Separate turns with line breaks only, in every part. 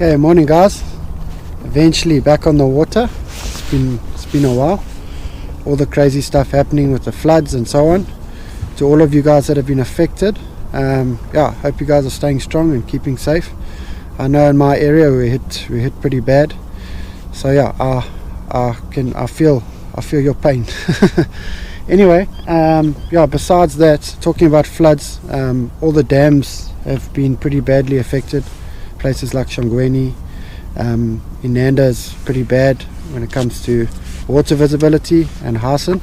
Okay, morning guys. Eventually back on the water. It's been a while. All the crazy stuff happening with the floods and so on. To all of you guys that have been affected, hope you guys are staying strong and keeping safe. I know in my area we hit pretty bad. So yeah, I feel your pain. Anyway, besides that, talking about floods, all the dams have been pretty badly affected. Places like Shongweni, Inanda is pretty bad when it comes to water visibility, and Hasen.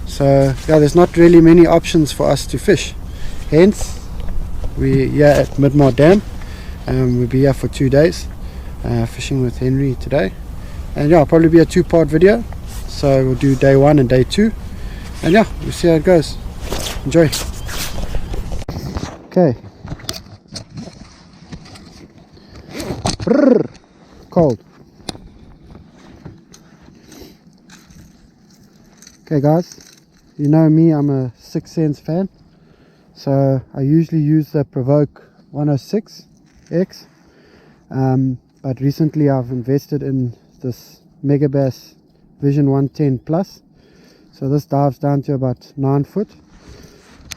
So yeah, there's not really many options for us to fish. Hence, we're here at Midmar Dam. We'll be here for 2 days, fishing with Henry today. And yeah, it'll probably be a 2-part video. So we'll do day 1 and day 2. And yeah, we'll see how it goes. Enjoy. Okay. Brrr, cold. Okay guys, you know me, I'm a 6 Sense fan. So I usually use the Provoke 106X. But recently I've invested in this Megabass Vision 110 Plus. So this dives down to about 9 foot.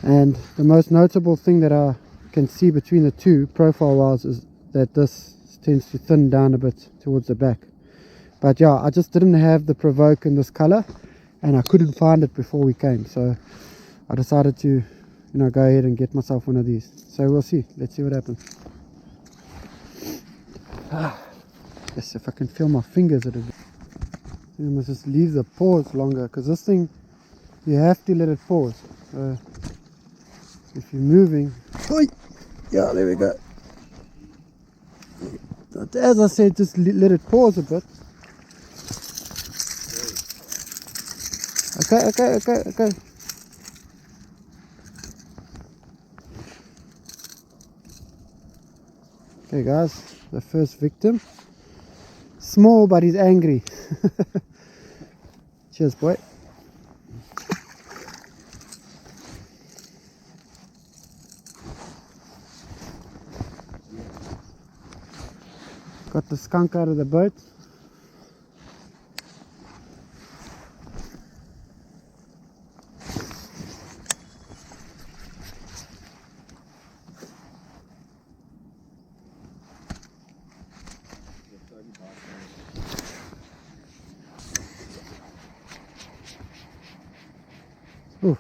And the most notable thing that I can see between the two profile wise is that this tends to thin down a bit towards the back. But yeah, I just didn't have the Provoke in this color, and I couldn't find it before we came, so I decided to go ahead and get myself one of these. So we'll see, let's see what happens. Yes, if I can feel my fingers at it. I must just leave the pause longer, because this thing, you have to let it pause. So if you're moving, yeah, there we go. As I said, just let it pause a bit. Okay. Okay guys, the first victim. Small, but he's angry. Cheers, boy. Got the skunk out of the boat. Oh,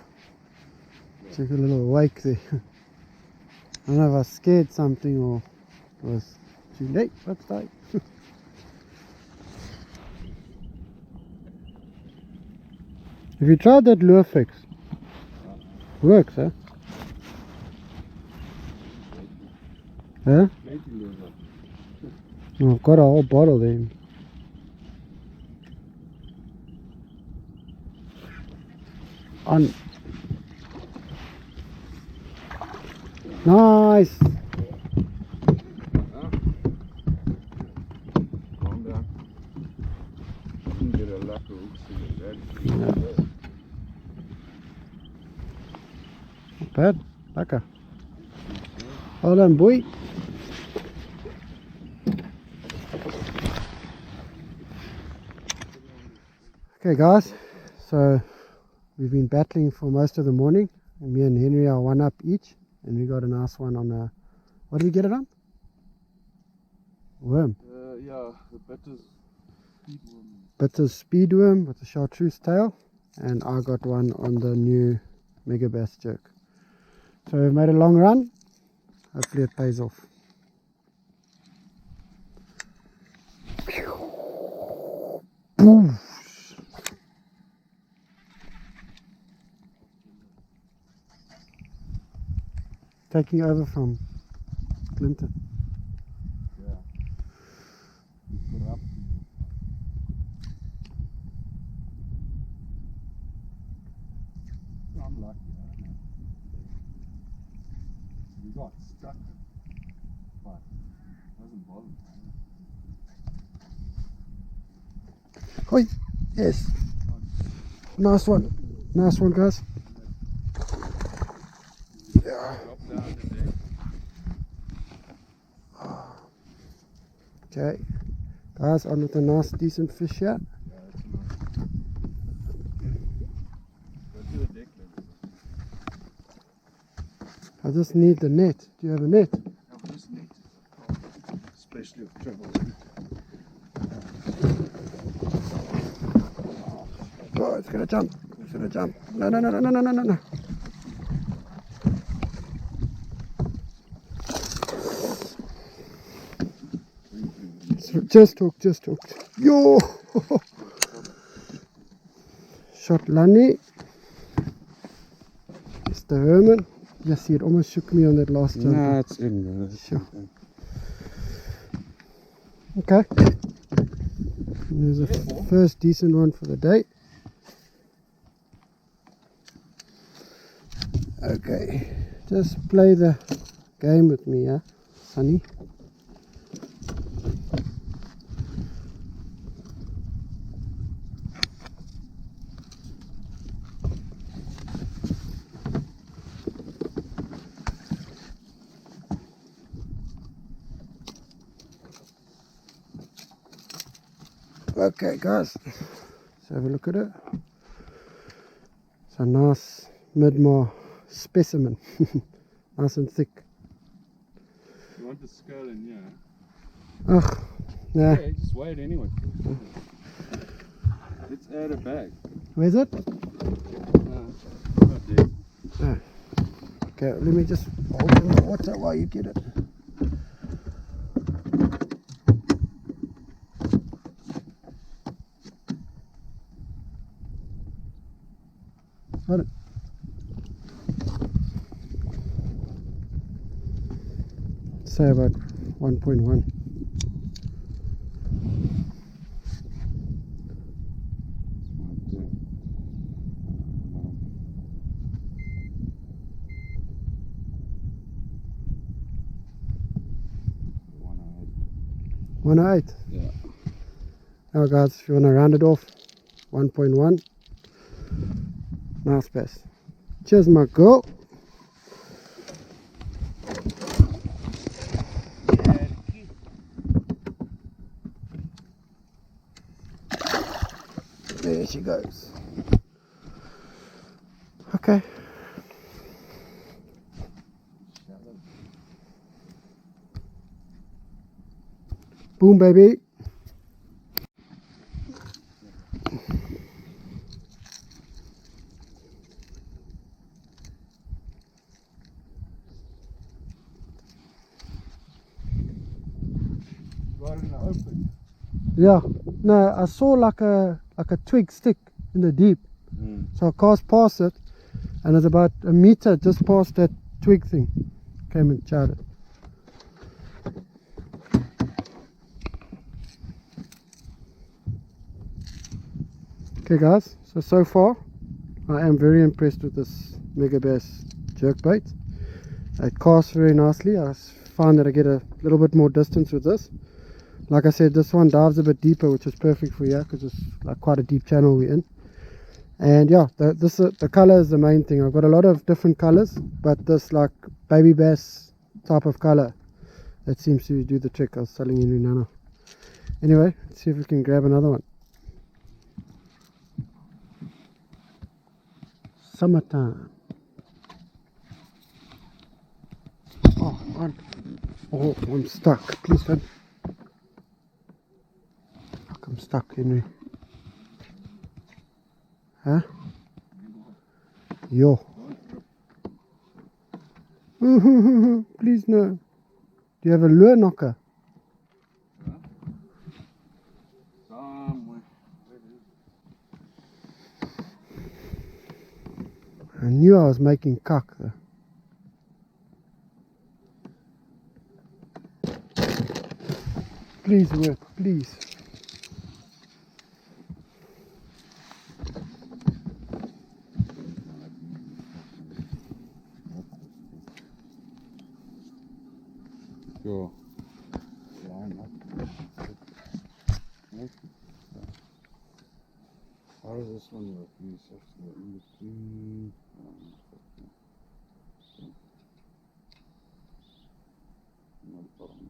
took a little wake there. I don't know if I scared something or was too late. Let's die. Have you tried that lure fix? Works, huh? Huh? Oh, I've got a whole bottle there. On. Nice. Not bad. Lekker. Hold on, boy. Okay guys, so we've been battling for most of the morning, and me and Henry are 1 up each, and we got a nice one on a, what did we get it on? Worm.
Yeah, the Bitters speed worm.
Bitters speed worm with a chartreuse tail, and I got one on the new Megabass jerk. So we've made a long run, hopefully it pays off. Boom. Taking over from Clinton.
Yeah. Corrupt. I'm lucky, I don't know. We got stuck, but it doesn't bother me.
Oi, yes. Nice one guys. Yeah. Okay, guys, on with a nice decent fish here.
Yeah, that's nice. Go to the deck level.
I just need the net. Do you have a net?
Have this net. Especially with travel.
Oh, it's gonna jump. It's gonna jump. No, no, no, no, no, no, no, no. So just hooked. Yo! Shot Lani. It's the Herman. You see, it almost shook me on that last jump.
No, it's in, bro. It's
Sure.
in.
Okay. And there's a first decent one for the day. Okay. Just play the game with me, yeah, Sonny. Okay, guys, let's have a look at it. It's a nice Midmar specimen, nice and thick.
You want the skull in here?
Ugh, nah.
Yeah, just wait anyway. Let's add a bag.
Where's it?
No, not dead.
Ah. Okay, let me just hold it in the water while you get it. Got it. Say about 1.1. One eight.
Yeah.
Now guys, if you want to round it off, 1.1. Nice bass. Cheers, my girl. There she goes. Okay. Boom, baby.
Right in the open.
Yeah. No, I saw like a twig stick in the deep. So I cast past it, and it's about a meter just past that twig thing. Came and charred it. Okay guys, so far I am very impressed with this Megabass jerkbait. It casts very nicely. I find that I get a little bit more distance with this. Like I said, this one dives a bit deeper, which is perfect for you because it's like quite a deep channel we're in. And yeah, the color is the main thing. I've got a lot of different colors, but this like baby bass type of color, that seems to do the trick. I was telling you now. Anyway, let's see if we can grab another one. Summertime. Oh, on. Oh, I'm stuck. Please don't. Fuck, I'm stuck, Henry. Huh? Yo. Please no. Do you have a lure knocker?
Somewhere.
I knew I was making cock though. Please work, please.
Sure. Line up. How does this one work? You just have to go in between. No problem.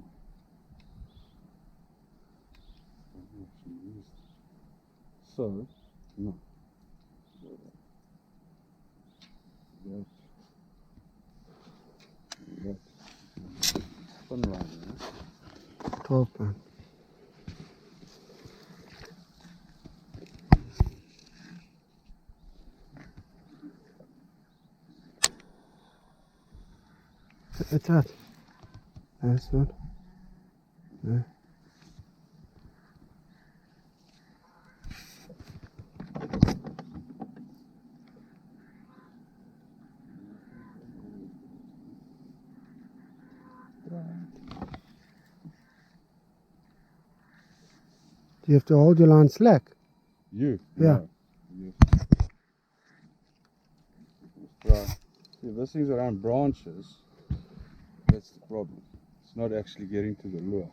So, no. That. Spin round, yeah?
12 pound. It's out. That's not. No. Do you have to hold your line slack?
You?
Yeah.
No. You. Right. See, if this thing's around branches, that's the problem. It's not actually getting to the lure.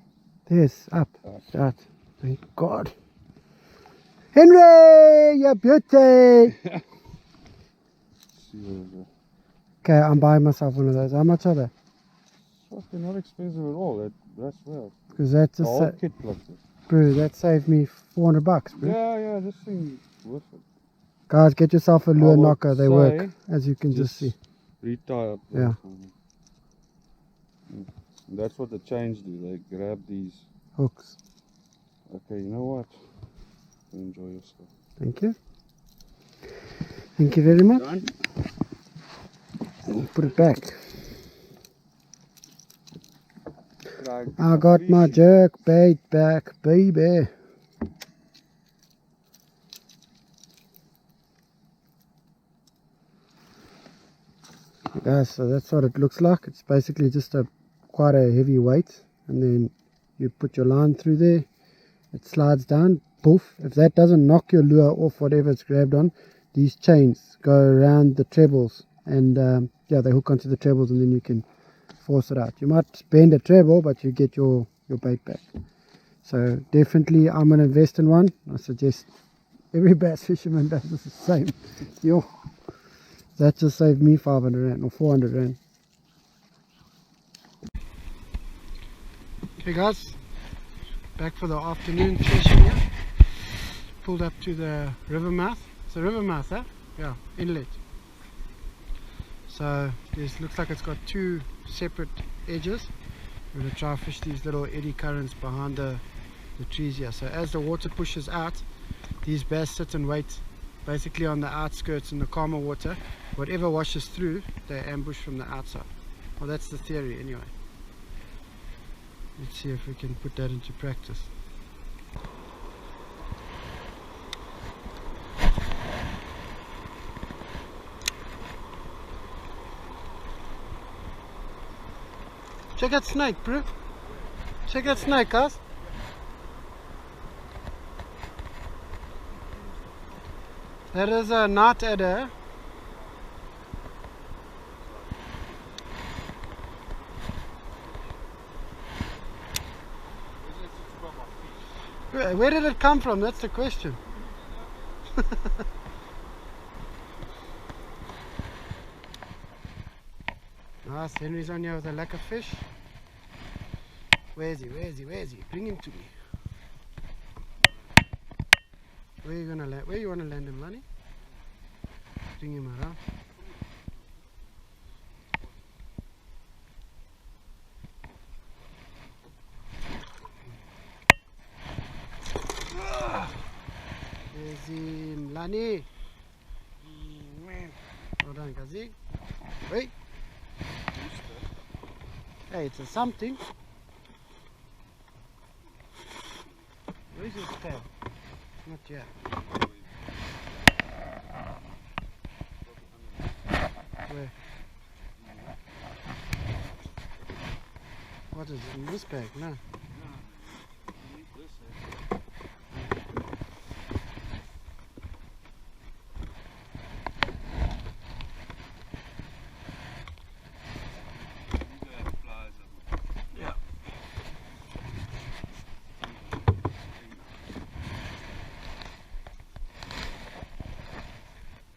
Yes, up.
Up.
It's out. Thank God. Henry, your beauty.
See where the...
Okay, I'm buying myself one of those. How much are they?
Fuck, they're not expensive at all. That's well.
Because that
The
just
whole kit plus it.
bro, that saved me $400, bro.
Yeah, this thing worth it.
Guys, get yourself a
I
lure
would
knocker. They work,
say
as you can just see.
Retie up.
Yeah.
And that's what the chains do. They grab these.
Hooks.
Okay, you know what? Enjoy yourself.
Thank you. Thank you very much.
Done.
Put it back.
Right,
I got my jerk bait back, baby. Guys, so that's what it looks like. It's basically just quite a heavy weight, and then you put your line through there. It slides down, poof. If that doesn't knock your lure off whatever it's grabbed on, these chains go around the trebles, and yeah, they hook onto the trebles, and then you can force it out. You might bend a treble, but you get your bait back. So definitely I'm going to invest in one. I suggest every bass fisherman does the same. Yo, that just saved me 500 rand or 400 rand. Okay guys, back for the afternoon session here. Pulled up to the river mouth. It's a river mouth, huh? Yeah, inlet. So this looks like it's got two separate edges. We're going to try and fish these little eddy currents behind the trees here. So as the water pushes out, these bass sit and wait basically on the outskirts in the calmer water. Whatever washes through, they ambush from the outside. Well, that's the theory anyway. Let's see if we can put that into practice. Check that snake, bro. Check that snake, guys. That is a knot adder. Where did it come from? That's the question. Nice, Henry's on here with a lack of fish. Where is he? Where is he? Where is he? Bring him to me. Where you gonna land? Where you wanna land him, Lani? Bring him around. There's him, Lani. Well done, Kazi. Wait. Hey, it's a something. Where's his tail? Not yet. Where? What is it in this bag? No.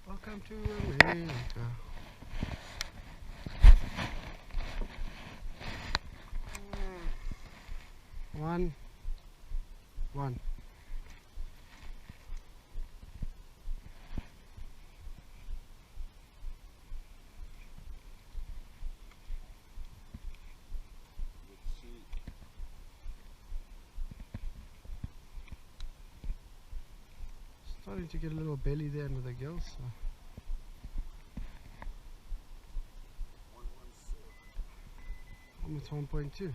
Welcome to America. One. Starting to get a little belly there under the gills. So. Almost 1.2.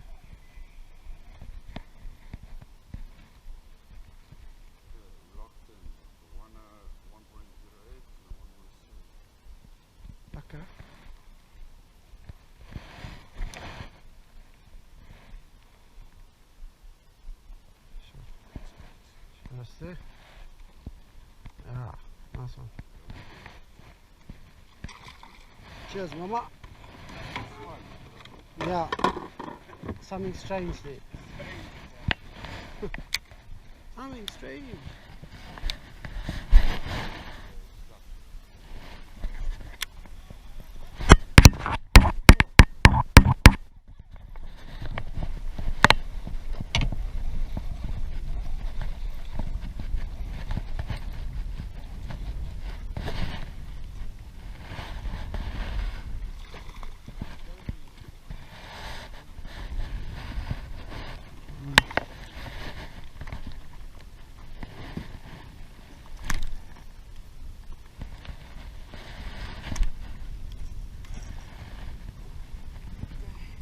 Okay. Just there. Ah, nice one. Cheers, mama. Yeah, something strange there. Something strange.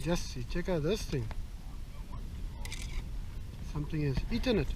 Jesse, check out this thing. Something has eaten it.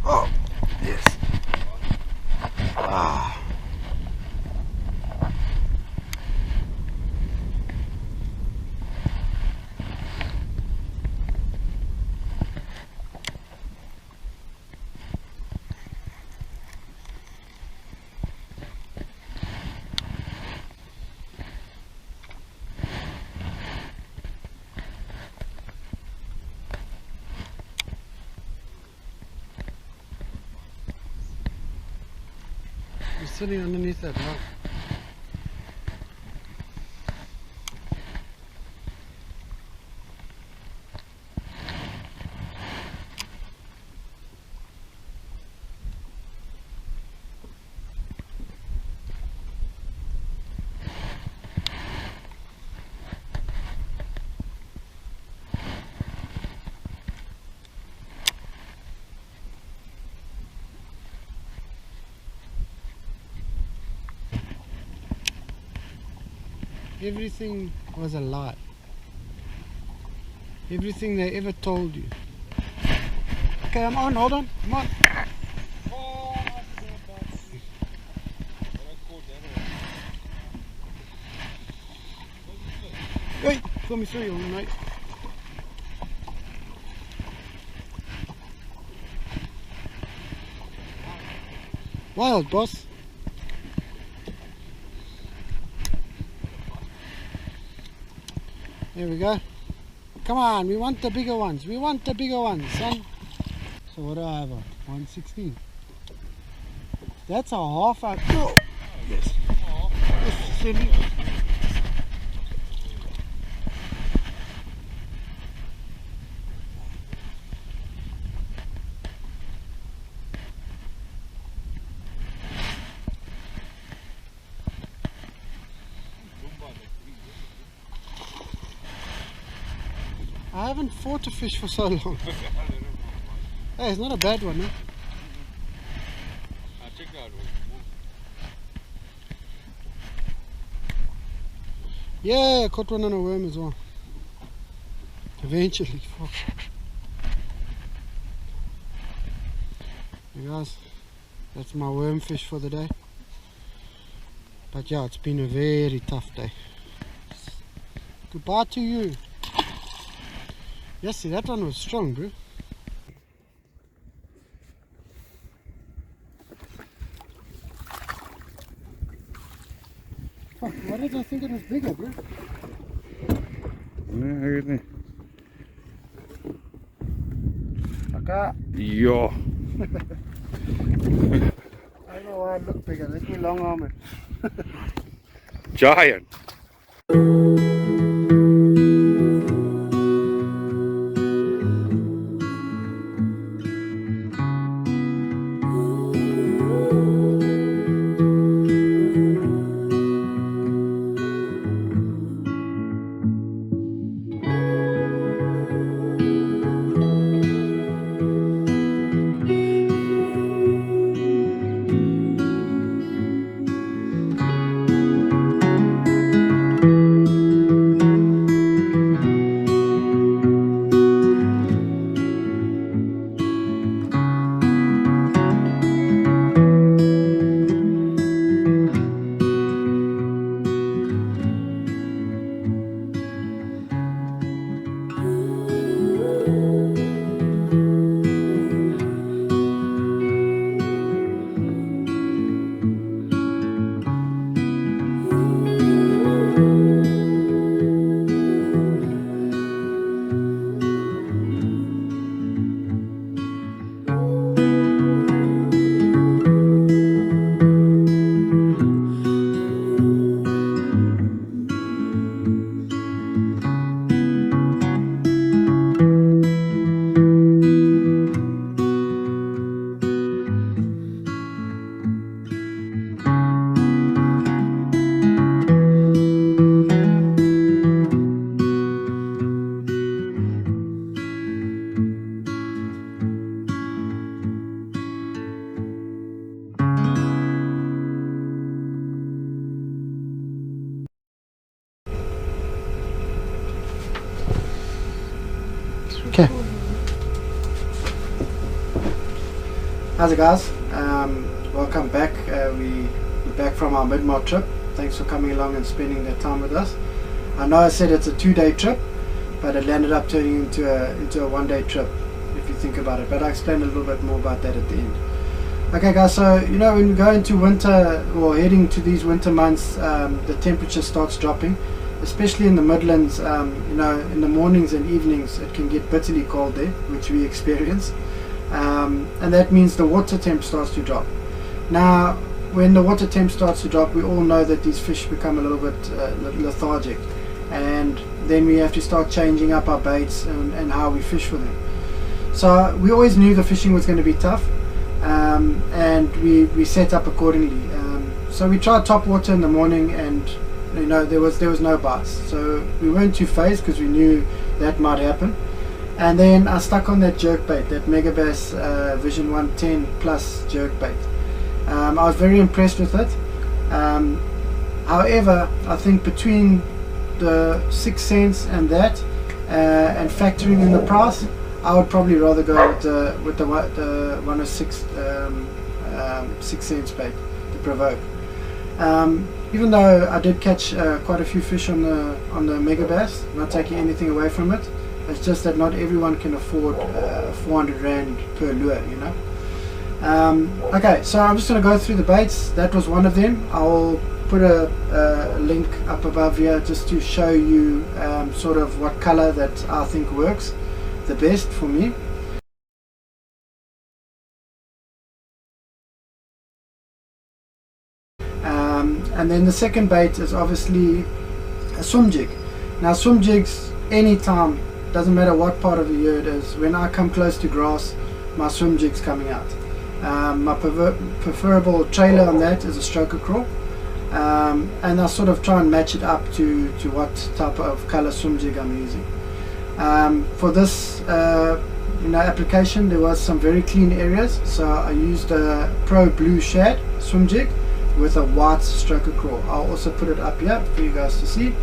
Oh, yes. Ah. He's sitting underneath that rock. Everything was a lie. Everything they ever told you. Okay, I'm on, hold on, come on. Hey, pull me through you, mate. Wild, boss. There we go. Come on, we want the bigger ones. We want the bigger ones, son. So what do I have on? 116. That's a half out. Oh, yes. Yes, silly. I haven't fought a fish for so long. Hey, it's not a bad one, eh? Yeah, I caught one on a worm as well. Eventually, fuck. Hey guys, that's my worm fish for the day. But yeah, it's been a very tough day. Goodbye to you. Yes, see, that one was strong, bro. Fuck, why did I think it was bigger, bro?
Nee, ek weet nie.
Okay.
Ja.
I don't know why it looked bigger. Let me long arm it.
giant.
Okay. How's it, guys? Welcome back. We're back from our mid-Mar trip. Thanks for coming along and spending that time with us. I know I said it's a 2-day trip, but it landed up turning into a 1-day trip if you think about it. But I'll explain a little bit more about that at the end. Okay, guys. So when we go into winter or heading to these winter months, the temperature starts dropping. Especially in the Midlands, in the mornings and evenings it can get bitterly cold there, which we experience, and that means the water temp starts to drop. Now, when the water temp starts to drop, we all know that these fish become a little bit lethargic, and then we have to start changing up our baits and how we fish for them. So we always knew the fishing was going to be tough, and we set up accordingly. So we tried top water in the morning, and there was no bites, so we weren't too phased because we knew that might happen. And then I stuck on that jerkbait, that Megabass Vision 110 Plus jerkbait. I was very impressed with it. However, I think between the 6 cents and that, and factoring in the price, I would probably rather go with the 106 6 cents bait, the Provoke. Even though I did catch quite a few fish on the Megabass, not taking anything away from it, it's just that not everyone can afford 400 Rand per lure, Okay, so I'm just going to go through the baits. That was one of them. I'll put a link up above here just to show you sort of what color that I think works the best for me. And then the second bait is obviously a swim jig. Now, swim jigs, anytime, doesn't matter what part of the year it is, when I come close to grass, my swim jig's coming out. My preferable trailer on that is a stroker crawl, and I sort of try and match it up to what type of color swim jig I'm using. For this application, there was some very clean areas, so I used a Pro Blue Shad swim jig with a white stroker crawl. I'll also put it up here for you guys to see.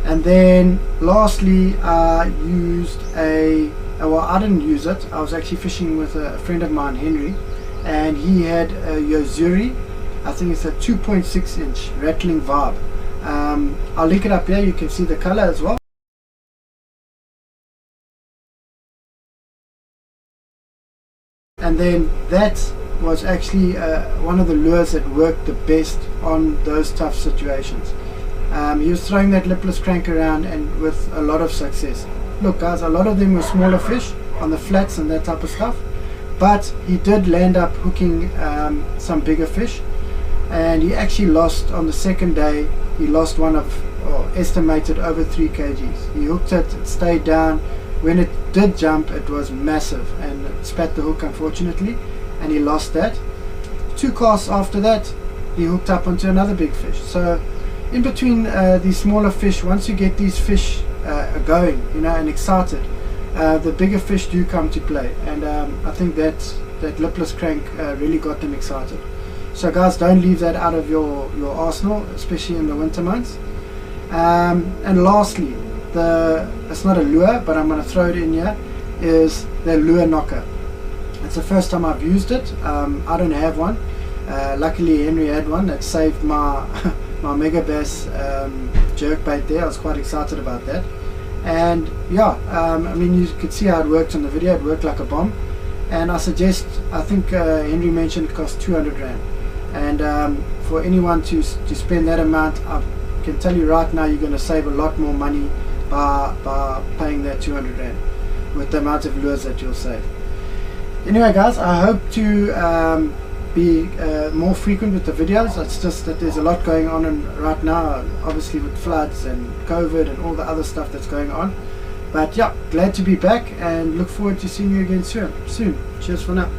And then lastly, I used well, I didn't use it. I was actually fishing with a friend of mine, Henry, and he had a Yo-Zuri. I think it's a 2.6 inch rattling vibe. I'll link it up here. You can see the color as well. And then that was actually one of the lures that worked the best on those tough situations. He was throwing that lipless crank around and with a lot of success. Look, guys, a lot of them were smaller fish, on the flats and that type of stuff. But he did land up hooking some bigger fish, and he actually lost on the second day. He lost one of, or estimated, over 3 kgs. He hooked it, it stayed down. When it did jump, it was massive and it spat the hook, unfortunately, and he lost that. 2 casts after that, he hooked up onto another big fish. So in between these smaller fish, once you get these fish going, you know, and excited, the bigger fish do come to play, and I think that lipless crank really got them excited. So guys, don't leave that out of your arsenal, especially in the winter months. And lastly, it's not a lure, but I'm going to throw it in here, is the lure knocker. It's the first time I've used it. I don't have one. Luckily Henry had one that saved my my Megabass jerkbait there. I was quite excited about that. And yeah, I mean, you could see how it worked on the video. It worked like a bomb, and I think Henry mentioned it cost 200 Rand, and for anyone to spend that amount, I can tell you right now, you're going to save a lot more money by paying that 200 Rand with the amount of lures that you'll save. Anyway guys, I hope to be more frequent with the videos. It's just that there's a lot going on right now, obviously with floods and COVID and all the other stuff that's going on. But yeah, glad to be back and look forward to seeing you again soon. Cheers for now.